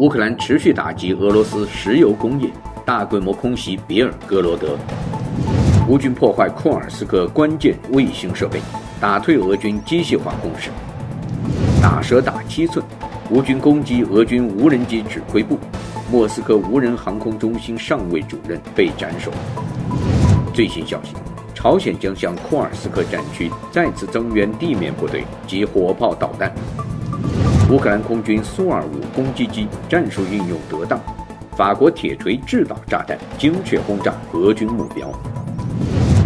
乌克兰持续打击俄罗斯石油工业，大规模空袭别尔哥罗德。乌军破坏库尔斯克关键卫星设备，打退俄军机械化攻势。打蛇打7寸，乌军攻击俄军无人机指挥部，莫斯科无人航空中心上尉主任被斩首。最新消息，朝鲜将向库尔斯克战区再次增援地面部队及火炮导弹。乌克兰空军苏25攻击机战术运用得当，法国铁锤制导炸弹精确轰炸俄军目标。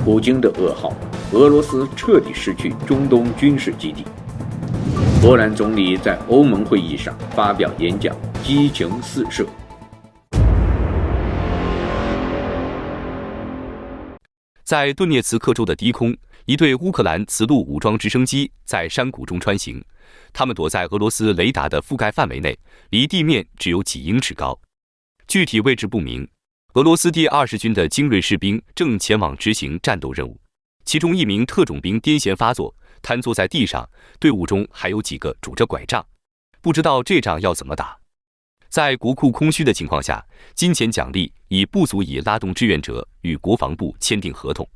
普京的噩耗，俄罗斯彻底失去中东军事基地。波兰总理在欧盟会议上发表演讲，激情四射。在顿涅茨克州的低空，一队乌克兰此路武装直升机在山谷中穿行，他们躲在俄罗斯雷达的覆盖范围内，离地面只有几英尺高，具体位置不明。俄罗斯第20军的精锐士兵正前往执行战斗任务，其中一名特种兵癫痫发作，瘫坐在地上，队伍中还有几个拄着拐杖，不知道这仗要怎么打。在国库空虚的情况下，金钱奖励已不足以拉动志愿者与国防部签订合同。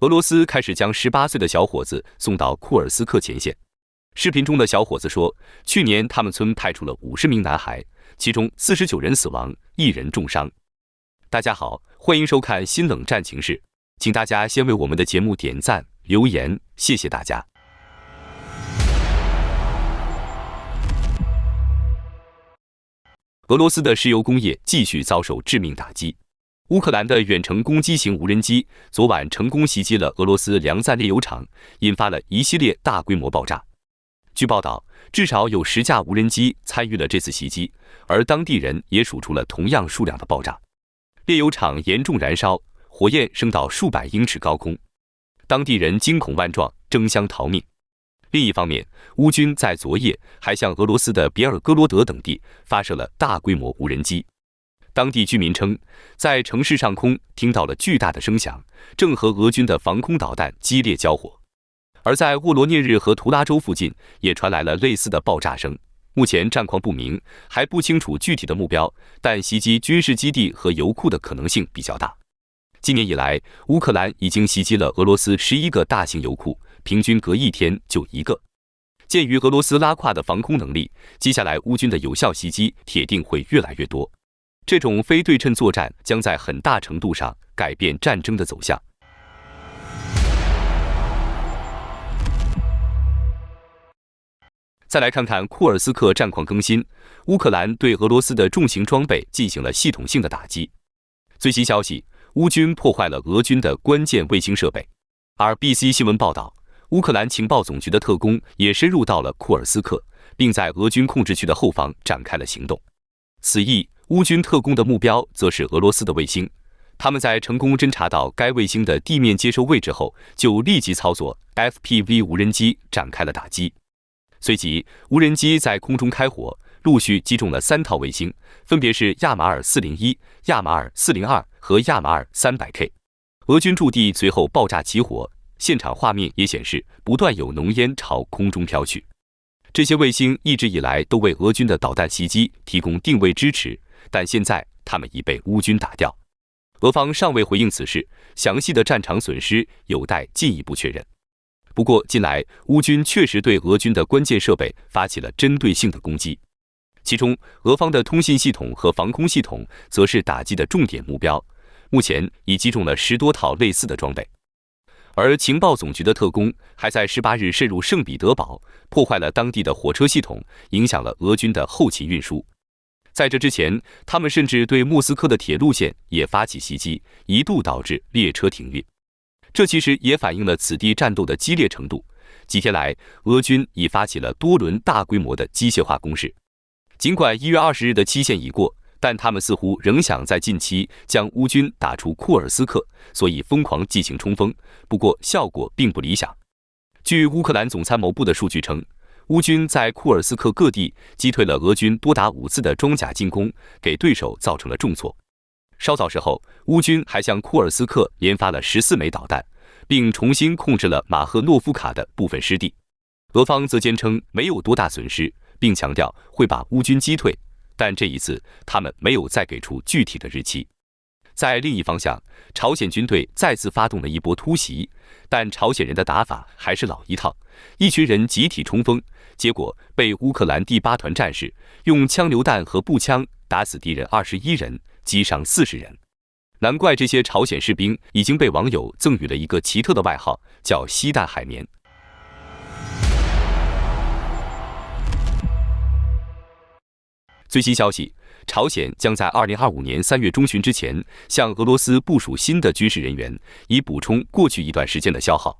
俄罗斯开始将18岁的小伙子送到库尔斯克前线。视频中的小伙子说，去年他们村派出了50名男孩，其中49人死亡，1人重伤。大家好，欢迎收看新冷战情势，请大家先为我们的节目点赞、留言，谢谢大家。俄罗斯的石油工业继续遭受致命打击。乌克兰的远程攻击型无人机昨晚成功袭击了俄罗斯梁赞炼油厂，引发了一系列大规模爆炸。据报道，至少有10架无人机参与了这次袭击，而当地人也数出了同样数量的爆炸。炼油厂严重燃烧，火焰升到数百英尺高空，当地人惊恐万状，争相逃命。另一方面，乌军在昨夜还向俄罗斯的别尔哥罗德等地发射了大规模无人机。当地居民称，在城市上空听到了巨大的声响，正和俄军的防空导弹激烈交火。而在沃罗涅日和图拉州附近也传来了类似的爆炸声。目前战况不明，还不清楚具体的目标，但袭击军事基地和油库的可能性比较大。今年以来，乌克兰已经袭击了俄罗斯11个大型油库，平均隔1天就一个。鉴于俄罗斯拉胯的防空能力，接下来乌军的有效袭击铁定会越来越多。这种非对称作战将在很大程度上改变战争的走向。再来看看库尔斯克战况更新，乌克兰对俄罗斯的重型装备进行了系统性的打击。最新消息，乌军破坏了俄军的关键卫星设备。RBC 新闻报道，乌克兰情报总局的特工也深入到了库尔斯克，并在俄军控制区的后方展开了行动。此役，乌军特工的目标则是俄罗斯的卫星。他们在成功侦察到该卫星的地面接收位置后，就立即操作 FPV 无人机展开了打击。随即，无人机在空中开火，陆续击中了3套卫星，分别是亚马尔401、亚马尔402和亚马尔300K。俄军驻地随后爆炸起火，现场画面也显示不断有浓烟朝空中飘去。这些卫星一直以来都为俄军的导弹袭击提供定位支持，但现在它们已被乌军打掉。俄方尚未回应此事，详细的战场损失有待进一步确认。不过，近来乌军确实对俄军的关键设备发起了针对性的攻击，其中俄方的通信系统和防空系统则是打击的重点目标，目前已击中了10多套类似的装备。而情报总局的特工还在18日渗入圣彼得堡，破坏了当地的火车系统，影响了俄军的后勤运输。在这之前，他们甚至对莫斯科的铁路线也发起袭击，一度导致列车停运。这其实也反映了此地战斗的激烈程度。几天来，俄军已发起了多轮大规模的机械化攻势。尽管1月20日的期限已过，但他们似乎仍想在近期将乌军打出库尔斯克，所以疯狂进行冲锋，不过效果并不理想。据乌克兰总参谋部的数据称，乌军在库尔斯克各地击退了俄军多达5次的装甲进攻，给对手造成了重挫。稍早时候，乌军还向库尔斯克连发了14枚导弹，并重新控制了马赫诺夫卡的部分失地。俄方则坚称没有多大损失，并强调会把乌军击退。但这一次他们没有再给出具体的日期。在另一方向，朝鲜军队再次发动了一波突袭，但朝鲜人的打法还是老一套，一群人集体冲锋，结果被乌克兰第8团战士用枪榴弹和步枪打死敌人21人，击伤40人。难怪这些朝鲜士兵已经被网友赠予了一个奇特的外号，叫“吸弹海绵”。最新消息，朝鲜将在2025年3月中旬之前向俄罗斯部署新的军事人员，以补充过去一段时间的消耗。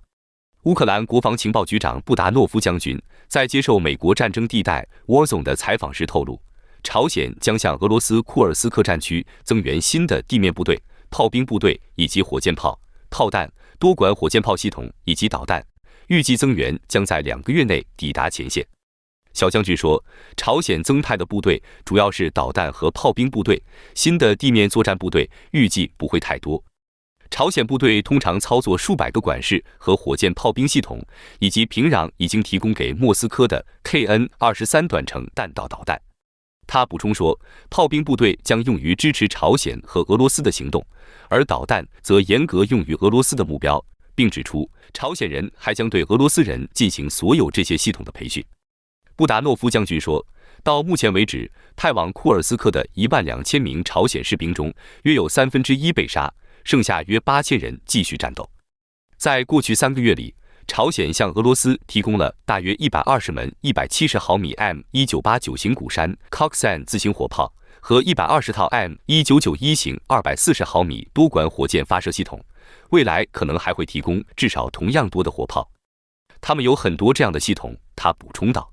乌克兰国防情报局长布达诺夫将军在接受美国战争地带 Warzone 的采访时透露，朝鲜将向俄罗斯库尔斯克战区增援新的地面部队、炮兵部队以及火箭炮、炮弹、多管火箭炮系统以及导弹，预计增援将在2个月内抵达前线。小将军说，朝鲜增派的部队主要是导弹和炮兵部队，新的地面作战部队预计不会太多。朝鲜部队通常操作数百个管式和火箭炮兵系统，以及平壤已经提供给莫斯科的 KN-23短程弹道导弹。他补充说，炮兵部队将用于支持朝鲜和俄罗斯的行动，而导弹则严格用于俄罗斯的目标，并指出，朝鲜人还将对俄罗斯人进行所有这些系统的培训。布达诺夫将军说，到目前为止，派往库尔斯克的12000名朝鲜士兵中，约有1/3被杀，剩下约8000人继续战斗。在过去3个月里，朝鲜向俄罗斯提供了大约120门170毫米 M1989型鼓山 Koksan 自行火炮和120套 M1991型240毫米多管火箭发射系统，未来可能还会提供至少同样多的火炮。他们有很多这样的系统，他补充道。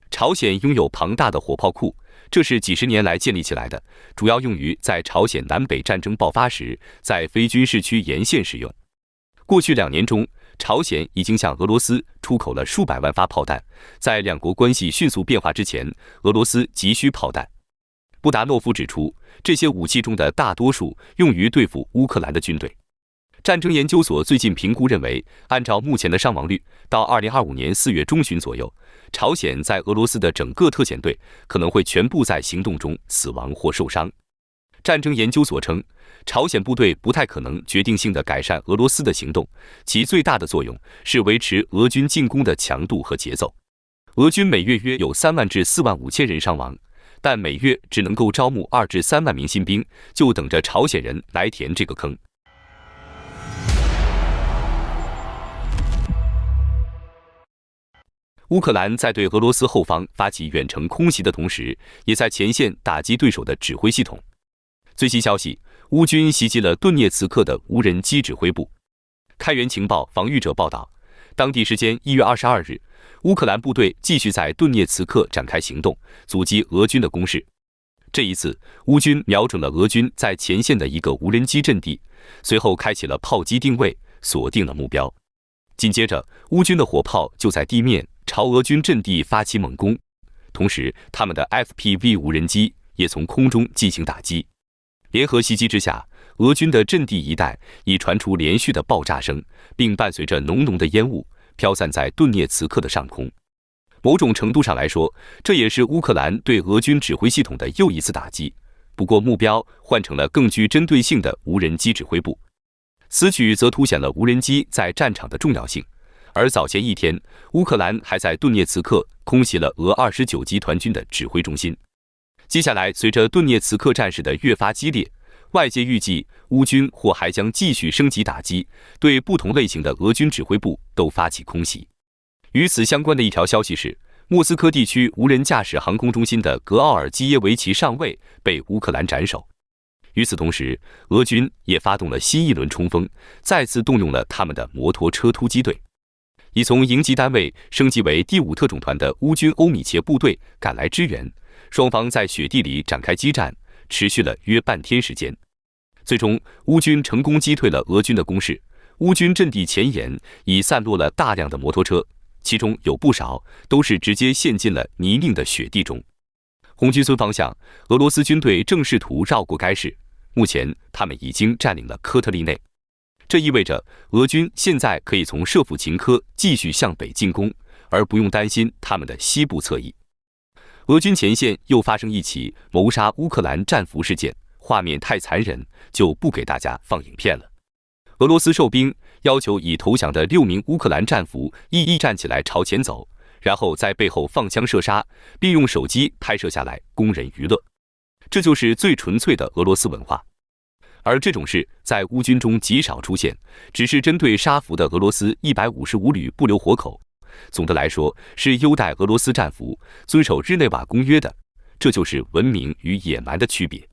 朝鲜拥有庞大的火炮库，这是几十年来建立起来的，主要用于在朝鲜南北战争爆发时，在非军事区沿线使用。过去2年中，朝鲜已经向俄罗斯出口了数百万发炮弹，在两国关系迅速变化之前，俄罗斯急需炮弹。布达诺夫指出，这些武器中的大多数用于对付乌克兰的军队。战争研究所最近评估认为，按照目前的伤亡率，到2025年4月中旬左右，朝鲜在俄罗斯的整个特遣队可能会全部在行动中死亡或受伤。战争研究所称，朝鲜部队不太可能决定性地改善俄罗斯的行动，其最大的作用是维持俄军进攻的强度和节奏。俄军每月约有3万至4万5千人伤亡，但每月只能够招募2至3万名新兵，就等着朝鲜人来填这个坑。乌克兰在对俄罗斯后方发起远程空袭的同时，也在前线打击对手的指挥系统。最新消息，乌军袭击了顿涅茨克的无人机指挥部。开源情报防御者报道，当地时间1月22日，乌克兰部队继续在顿涅茨克展开行动，阻击俄军的攻势。这一次，乌军瞄准了俄军在前线的一个无人机阵地，随后开启了炮击定位，锁定了目标。紧接着，乌军的火炮就在地面朝俄军阵地发起猛攻，同时他们的 FPV 无人机也从空中进行打击。联合袭击之下，俄军的阵地一带已传出连续的爆炸声，并伴随着浓浓的烟雾飘散在顿涅茨克的上空。某种程度上来说，这也是乌克兰对俄军指挥系统的又一次打击，不过目标换成了更具针对性的无人机指挥部。此举则凸显了无人机在战场的重要性。而早前一天，乌克兰还在顿涅茨克空袭了俄29集团军的指挥中心。接下来，随着顿涅茨克战事的越发激烈，外界预计乌军或还将继续升级打击，对不同类型的俄军指挥部都发起空袭。与此相关的一条消息是，莫斯科地区无人驾驶航空中心的格奥尔基耶维奇上尉被乌克兰斩首。与此同时，俄军也发动了新一轮冲锋，再次动用了他们的摩托车突击队。已从营级单位升级为第5特种团的乌军欧米切部队赶来支援，双方在雪地里展开激战，持续了约半天时间。最终，乌军成功击退了俄军的攻势。乌军阵地前沿已散落了大量的摩托车，其中有不少都是直接陷进了泥泞的雪地中。红军村方向，俄罗斯军队正试图绕过该市，目前他们已经占领了科特利内。这意味着俄军现在可以从舍甫琴科继续向北进攻，而不用担心他们的西部侧翼。俄军前线又发生一起谋杀乌克兰战俘事件，画面太残忍，就不给大家放影片了。俄罗斯哨兵要求已投降的6名乌克兰战俘一一站起来朝前走，然后在背后放枪射杀，并用手机拍摄下来供人娱乐。这就是最纯粹的俄罗斯文化。而这种事在乌军中极少出现，只是针对杀俘的俄罗斯155旅不留活口。总的来说，是优待俄罗斯战俘，遵守日内瓦公约的，这就是文明与野蛮的区别。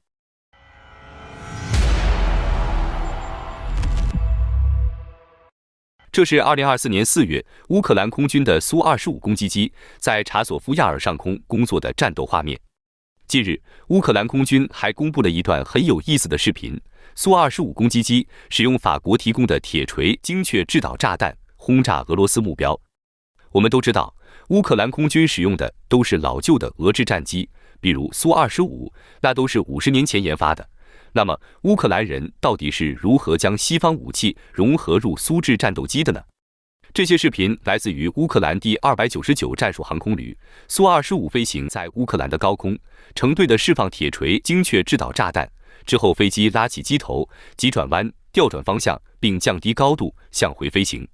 这是2024年4月乌克兰空军的苏25攻击机在查索夫亚尔上空工作的战斗画面。近日，乌克兰空军还公布了一段很有意思的视频，苏25攻击机使用法国提供的铁锤精确制导炸弹轰炸俄罗斯目标。我们都知道，乌克兰空军使用的都是老旧的俄制战机，比如苏25，那都是50年前研发的。那么，乌克兰人到底是如何将西方武器融合入苏制战斗机的呢？这些视频来自于乌克兰第299战术航空旅，苏25飞行在乌克兰的高空，成队的释放铁锤精确制导炸弹，之后飞机拉起机头，急转弯，调转方向，并降低高度向回飞行。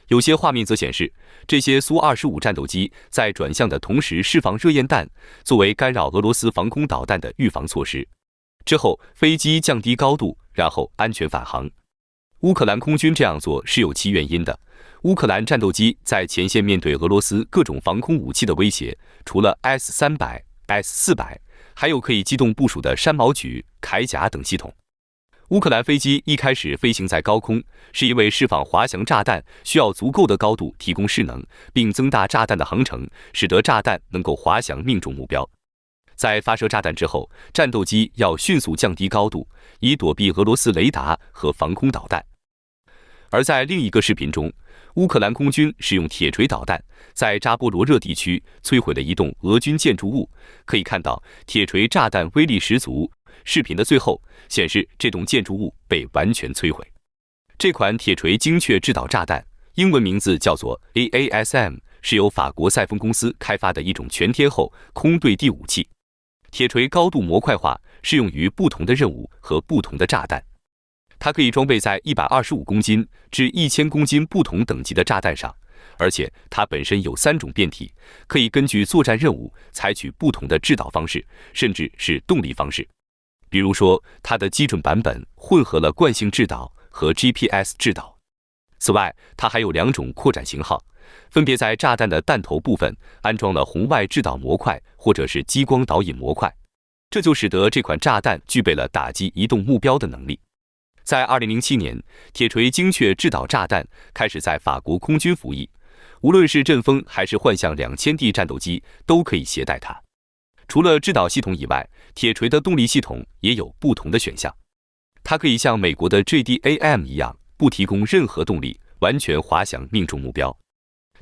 有些画面则显示，这些苏25战斗机在转向的同时释放热焰弹，作为干扰俄罗斯防空导弹的预防措施。之后，飞机降低高度，然后安全返航。乌克兰空军这样做是有其原因的。乌克兰战斗机在前线面对俄罗斯各种防空武器的威胁，除了 S-300、S-400，还有可以机动部署的山毛榉、铠甲等系统。乌克兰飞机一开始飞行在高空，是因为释放滑翔炸弹需要足够的高度提供势能，并增大炸弹的航程，使得炸弹能够滑翔命中目标。在发射炸弹之后，战斗机要迅速降低高度，以躲避俄罗斯雷达和防空导弹。而在另一个视频中，乌克兰空军使用铁锤导弹在扎波罗热地区摧毁了一栋俄军建筑物，可以看到铁锤炸弹威力十足。视频的最后显示，这栋建筑物被完全摧毁。这款铁锤精确制导炸弹，英文名字叫做 AASM， 是由法国赛丰公司开发的一种全天候空对地武器。铁锤高度模块化，适用于不同的任务和不同的炸弹。它可以装备在125公斤至1000公斤不同等级的炸弹上，而且它本身有3种变体，可以根据作战任务采取不同的制导方式，甚至是动力方式。比如说，它的基准版本混合了惯性制导和 GPS 制导。此外，它还有2种扩展型号，分别在炸弹的弹头部分安装了红外制导模块或者是激光导引模块，这就使得这款炸弹具备了打击移动目标的能力。在2007年，铁锤精确制导炸弹开始在法国空军服役，无论是阵风还是幻象2000D 战斗机都可以携带它。除了制导系统以外，铁锤的动力系统也有不同的选项。它可以像美国的 JDAM 一样，不提供任何动力，完全滑翔命中目标。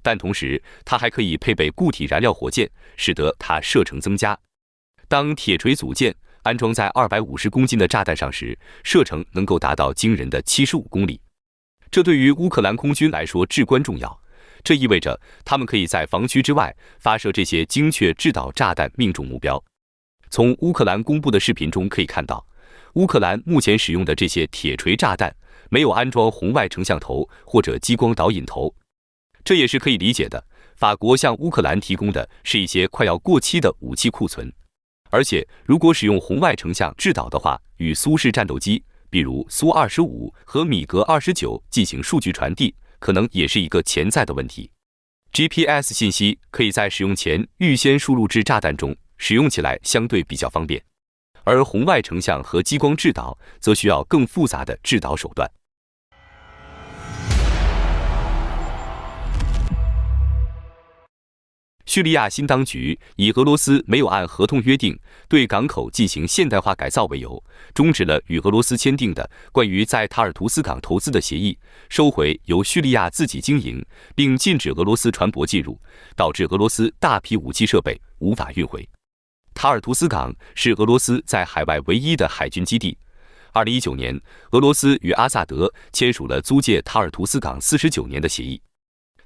但同时，它还可以配备固体燃料火箭，使得它射程增加。当铁锤组件安装在250公斤的炸弹上时，射程能够达到惊人的75公里。这对于乌克兰空军来说至关重要。这意味着他们可以在防区之外发射这些精确制导炸弹命中目标。从乌克兰公布的视频中可以看到，乌克兰目前使用的这些铁锤炸弹没有安装红外成像头或者激光导引头，这也是可以理解的。法国向乌克兰提供的是一些快要过期的武器库存，而且如果使用红外成像制导的话，与苏式战斗机，比如苏25和米格29进行数据传递，可能也是一个潜在的问题。GPS 信息可以在使用前预先输入至炸弹中，使用起来相对比较方便。而红外成像和激光制导则需要更复杂的制导手段。叙利亚新当局以俄罗斯没有按合同约定对港口进行现代化改造为由，终止了与俄罗斯签订的关于在塔尔图斯港投资的协议，收回由叙利亚自己经营，并禁止俄罗斯船舶进入，导致俄罗斯大批武器设备无法运回。塔尔图斯港是俄罗斯在海外唯一的海军基地。2019年，俄罗斯与阿萨德签署了租借塔尔图斯港49年的协议。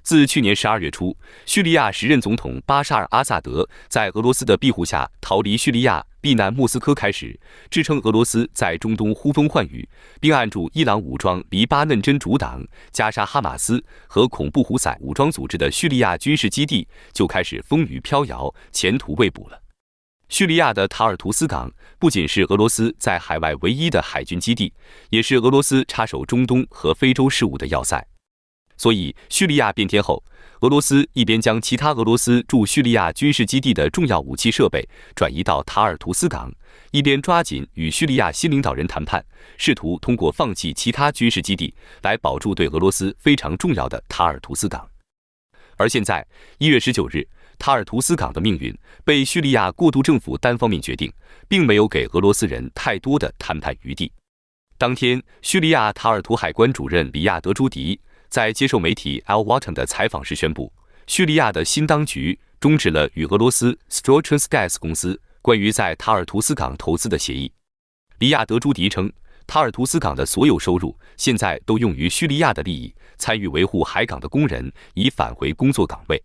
自去年12月初，叙利亚时任总统巴沙尔·阿萨德在俄罗斯的庇护下逃离叙利亚，避难莫斯科开始，支撑俄罗斯在中东呼风唤雨，并按住伊朗武装黎巴嫩真主党、加沙哈马斯和恐怖胡塞武装组织的叙利亚军事基地，就开始风雨飘摇，前途未卜了。叙利亚的塔尔图斯港不仅是俄罗斯在海外唯一的海军基地，也是俄罗斯插手中东和非洲事务的要塞。所以，叙利亚变天后，俄罗斯一边将其他俄罗斯驻叙利亚军事基地的重要武器设备转移到塔尔图斯港，一边抓紧与叙利亚新领导人谈判，试图通过放弃其他军事基地来保住对俄罗斯非常重要的塔尔图斯港。而现在，1月19日，塔尔图斯港的命运被叙利亚过渡政府单方面决定，并没有给俄罗斯人太多的谈判余地。当天，叙利亚塔尔图海关主任里亚德·朱迪在接受媒体 Al Watan 的采访时宣布，叙利亚的新当局终止了与俄罗斯 Strotransgas 公司关于在塔尔图斯港投资的协议。里亚德·朱迪称，塔尔图斯港的所有收入现在都用于叙利亚的利益，参与维护海港的工人已返回工作岗位。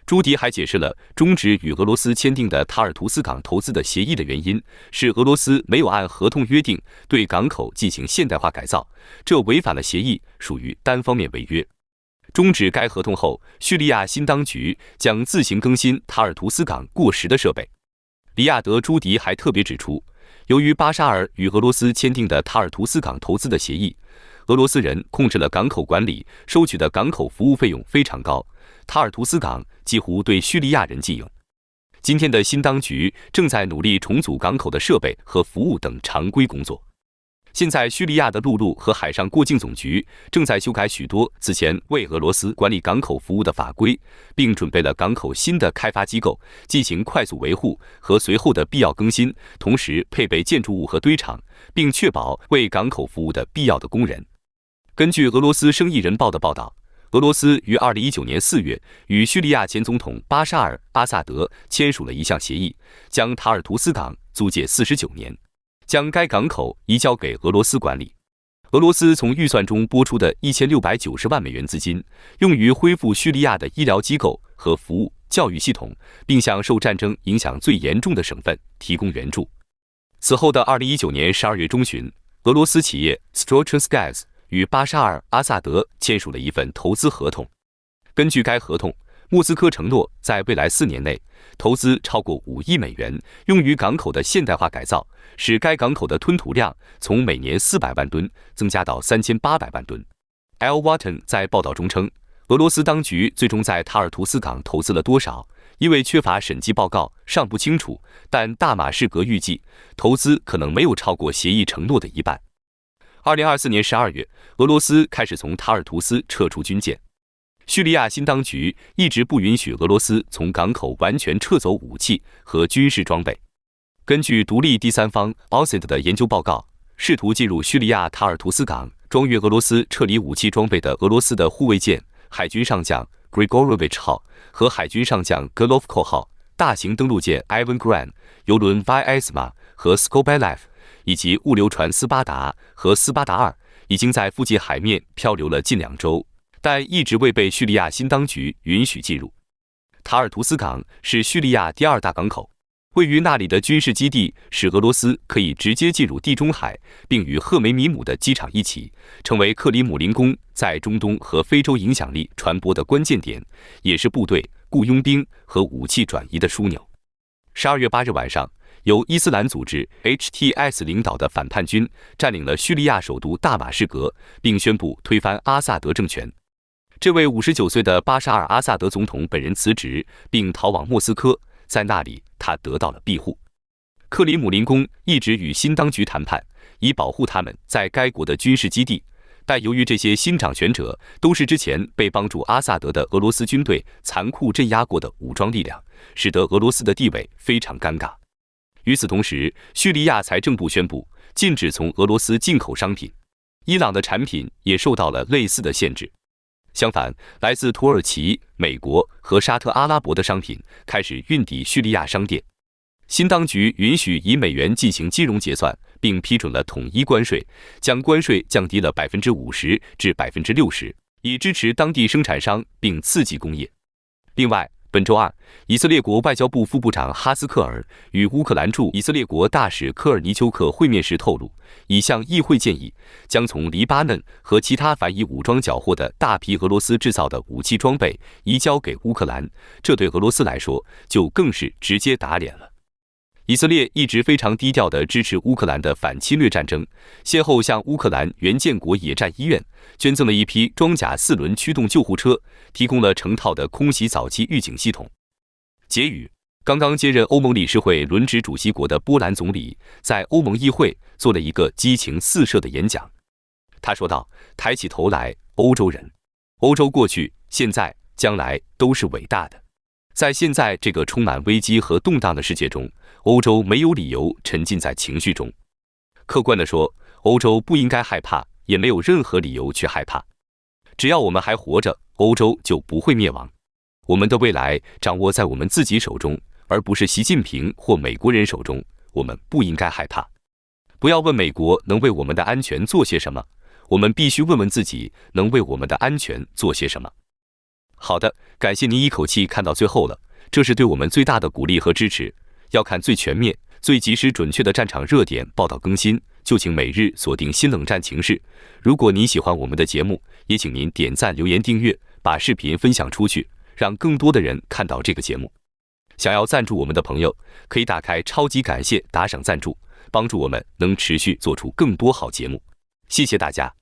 朱迪还解释了终止与俄罗斯签订的塔尔图斯港投资的协议的原因，是俄罗斯没有按合同约定对港口进行现代化改造，这违反了协议，属于单方面违约。终止该合同后，叙利亚新当局将自行更新塔尔图斯港过时的设备。里亚德·朱迪还特别指出，由于巴沙尔与俄罗斯签订的塔尔图斯港投资的协议，俄罗斯人控制了港口管理，收取的港口服务费用非常高，塔尔图斯港几乎对叙利亚人经营。今天的新当局正在努力重组港口的设备和服务等常规工作。现在，叙利亚的陆路和海上过境总局正在修改许多此前为俄罗斯管理港口服务的法规，并准备了港口新的开发机构，进行快速维护和随后的必要更新，同时配备建筑物和堆场，并确保为港口服务的必要的工人。根据俄罗斯生意人报的报道，俄罗斯于2019年4月与叙利亚前总统巴沙尔·阿萨德签署了一项协议，将塔尔图斯港租借49年，将该港口移交给俄罗斯管理。俄罗斯从预算中拨出的1690万美元资金，用于恢复叙利亚的医疗机构和服务教育系统，并向受战争影响最严重的省份提供援助。此后的2019年12月中旬，俄罗斯企业 Strotransgas 与巴沙尔·阿萨德签署了一份投资合同。根据该合同，莫斯科承诺在未来4年内投资超过5亿美元，用于港口的现代化改造，使该港口的吞吐量从每年400万吨增加到3800万吨。Al Watan 在报道中称，俄罗斯当局最终在塔尔图斯港投资了多少，因为缺乏审计报告尚不清楚，但大马士革预计投资可能没有超过协议承诺的一半。2024年12月，俄罗斯开始从塔尔图斯撤出军舰。叙利亚新当局一直不允许俄罗斯从港口完全撤走武器和军事装备。根据独立第三方 OSINT 的研究报告，试图进入叙利亚塔尔图斯港装运俄罗斯撤离武器装备的俄罗斯的护卫舰海军上将 Grigorovich 号和海军上将 Golovko 号、大型登陆舰 Ivan Gran、油轮 Vyazma 和 Skobelev，以及物流船斯巴达和斯巴达2已经在附近海面漂流了近2周，但一直未被叙利亚新当局允许进入。塔尔图斯港是叙利亚第2大港口，位于那里的军事基地使俄罗斯可以直接进入地中海，并与赫梅米姆的机场一起，成为克里姆林宫在中东和非洲影响力传播的关键点，也是部队、雇佣兵和武器转移的枢纽。12月8日晚上，由伊斯兰组织 HTS 领导的反叛军占领了叙利亚首都大马士革，并宣布推翻阿萨德政权。这位59岁的巴沙尔·阿萨德总统本人辞职，并逃往莫斯科，在那里他得到了庇护。克里姆林宫一直与新当局谈判，以保护他们在该国的军事基地，但由于这些新掌权者都是之前被帮助阿萨德的俄罗斯军队残酷镇压过的武装力量，使得俄罗斯的地位非常尴尬。与此同时，叙利亚财政部宣布禁止从俄罗斯进口商品，伊朗的产品也受到了类似的限制。相反，来自土耳其、美国和沙特阿拉伯的商品开始运抵叙利亚商店。新当局允许以美元进行金融结算，并批准了统一关税，将关税降低了50%至60%，以支持当地生产商并刺激工业。另外，本周二，以色列国外交部副部长哈斯克尔与乌克兰驻以色列国大使科尔尼丘克会面时透露，已向议会建议将从黎巴嫩和其他反以武装缴获的大批俄罗斯制造的武器装备移交给乌克兰，这对俄罗斯来说就更是直接打脸了。以色列一直非常低调地支持乌克兰的反侵略战争，先后向乌克兰原建国野战医院捐赠了一批装甲4轮驱动救护车，提供了成套的空袭早期预警系统。结语：刚刚接任欧盟理事会轮值主席国的波兰总理在欧盟议会做了一个激情四射的演讲。他说道：“抬起头来，欧洲人！欧洲过去、现在、将来都是伟大的。在现在这个充满危机和动荡的世界中，欧洲没有理由沉浸在情绪中。客观地说，欧洲不应该害怕，也没有任何理由去害怕。只要我们还活着，欧洲就不会灭亡。我们的未来掌握在我们自己手中，而不是习近平或美国人手中。我们不应该害怕。不要问美国能为我们的安全做些什么，我们必须问问自己能为我们的安全做些什么。”好的，感谢您一口气看到最后了，这是对我们最大的鼓励和支持。要看最全面、最及时准确的战场热点报道更新，就请每日锁定新冷战情势。如果您喜欢我们的节目，也请您点赞、留言、订阅，把视频分享出去，让更多的人看到这个节目。想要赞助我们的朋友，可以打开超级感谢打赏赞助，帮助我们能持续做出更多好节目。谢谢大家。